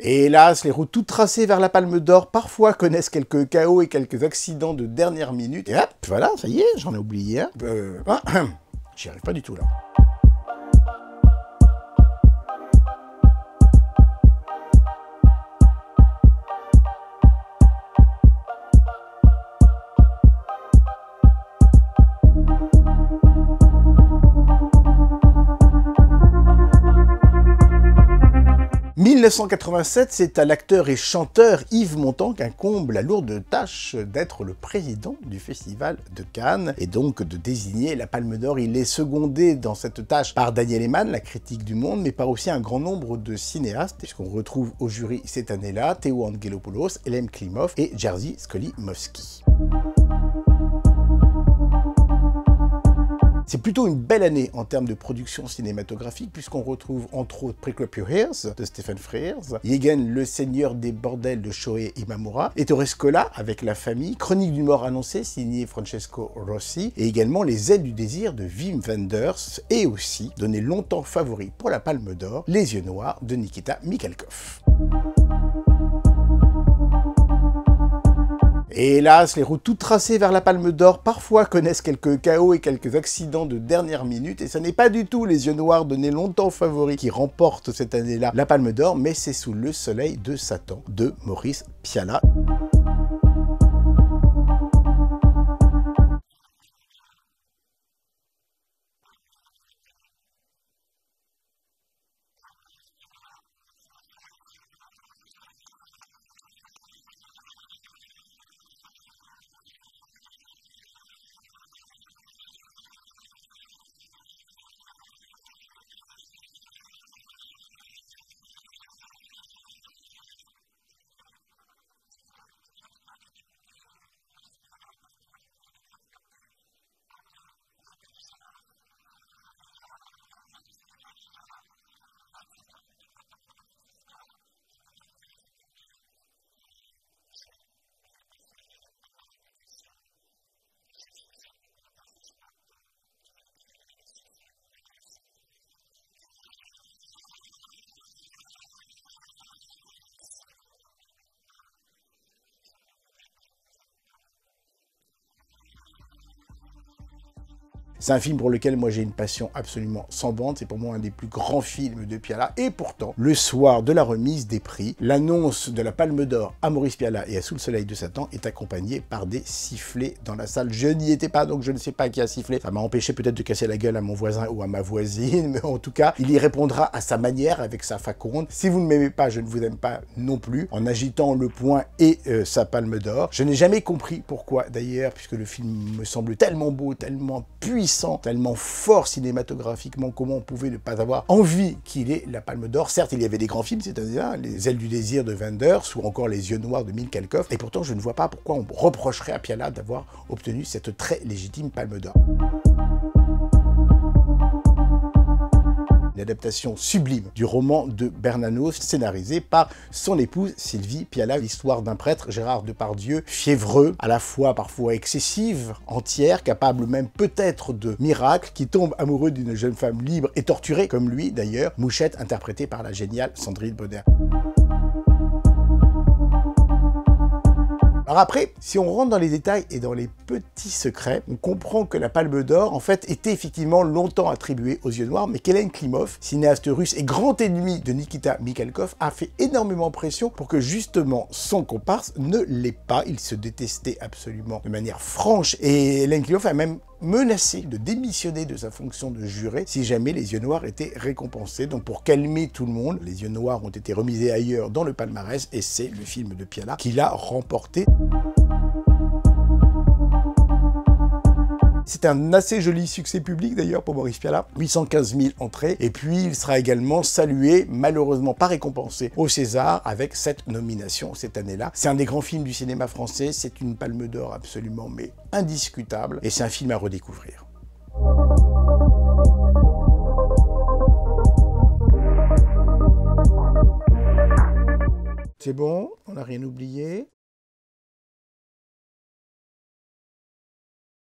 Et hélas, les routes toutes tracées vers la Palme d'Or parfois connaissent quelques chaos et quelques accidents de dernière minute. Et hop, voilà, ça y est, j'en ai oublié un. J'y arrive pas du tout là. « 1987, c'est à l'acteur et chanteur Yves Montand qu'incombe la lourde tâche d'être le président du Festival de Cannes et donc de désigner la Palme d'Or. Il est secondé dans cette tâche par Daniel Elfman, la critique du Monde, mais par aussi un grand nombre de cinéastes, puisqu'on retrouve au jury cette année-là Theo Angelopoulos, Elem Klimov et Jerzy Skolimowski. C'est plutôt une belle année en termes de production cinématographique, puisqu'on retrouve entre autres Prick Up Your Ears de Stephen Frears, Yegen, le seigneur des bordels de Shohei Imamura, Ettore Scola avec La Famille, Chronique d'une mort annoncée signé Francesco Rossi, et également Les ailes du désir de Wim Wenders, et aussi, donné longtemps favori pour la Palme d'Or, Les yeux noirs de Nikita Mikhalkov. Et hélas, les routes toutes tracées vers la Palme d'Or parfois connaissent quelques chaos et quelques accidents de dernière minute, et ce n'est pas du tout Les yeux noirs donné longtemps favoris qui remportent cette année-là la Palme d'Or, mais c'est Sous le soleil de Satan de Maurice Pialat. C'est un film pour lequel moi j'ai une passion absolument sans bande, c'est pour moi un des plus grands films de Pialat, et pourtant, le soir de la remise des prix, l'annonce de la Palme d'Or à Maurice Pialat et à Sous le soleil de Satan est accompagnée par des sifflets dans la salle. Je n'y étais pas, donc je ne sais pas qui a sifflé. Ça m'a empêché peut-être de casser la gueule à mon voisin ou à ma voisine, mais en tout cas, il y répondra à sa manière, avec sa faconde. Si vous ne m'aimez pas, je ne vous aime pas non plus, en agitant le poing et sa Palme d'Or. Je n'ai jamais compris pourquoi, d'ailleurs, puisque le film me semble tellement beau, tellement puissant, tellement fort cinématographiquement, comment on pouvait ne pas avoir envie qu'il ait la Palme d'Or. Certes, il y avait des grands films, c'est-à-dire Les ailes du désir de Wenders ou encore Les yeux noirs de Mikhalkov, et pourtant je ne vois pas pourquoi on reprocherait à Pialat d'avoir obtenu cette très légitime Palme d'Or. Une adaptation sublime du roman de Bernanos, scénarisé par son épouse Sylvie Pialat, l'histoire d'un prêtre, Gérard Depardieu, fiévreux, à la fois parfois excessive, entière, capable même peut-être de miracles, qui tombe amoureux d'une jeune femme libre et torturée, comme lui d'ailleurs, Mouchette, interprétée par la géniale Sandrine Bonner. Alors après, si on rentre dans les détails et dans les petits secrets, on comprend que la Palme d'Or, en fait, était effectivement longtemps attribuée aux yeux noirs, mais qu'Elem Klimov, cinéaste russe et grand ennemi de Nikita Mikhalkov, a fait énormément pression pour que justement son comparse ne l'ait pas. Il se détestait absolument de manière franche, et Elem Klimov a même menacé de démissionner de sa fonction de juré si jamais Les yeux noirs étaient récompensés. Donc pour calmer tout le monde, Les yeux noirs ont été remisés ailleurs dans le palmarès, et c'est le film de Pialat qui l'a remporté. C'est un assez joli succès public d'ailleurs pour Maurice Pialat, 815 000 entrées, et puis il sera également salué, malheureusement pas récompensé, au César avec cette nomination cette année-là. C'est un des grands films du cinéma français, c'est une Palme d'Or absolument mais indiscutable, et c'est un film à redécouvrir. C'est bon, on n'a rien oublié.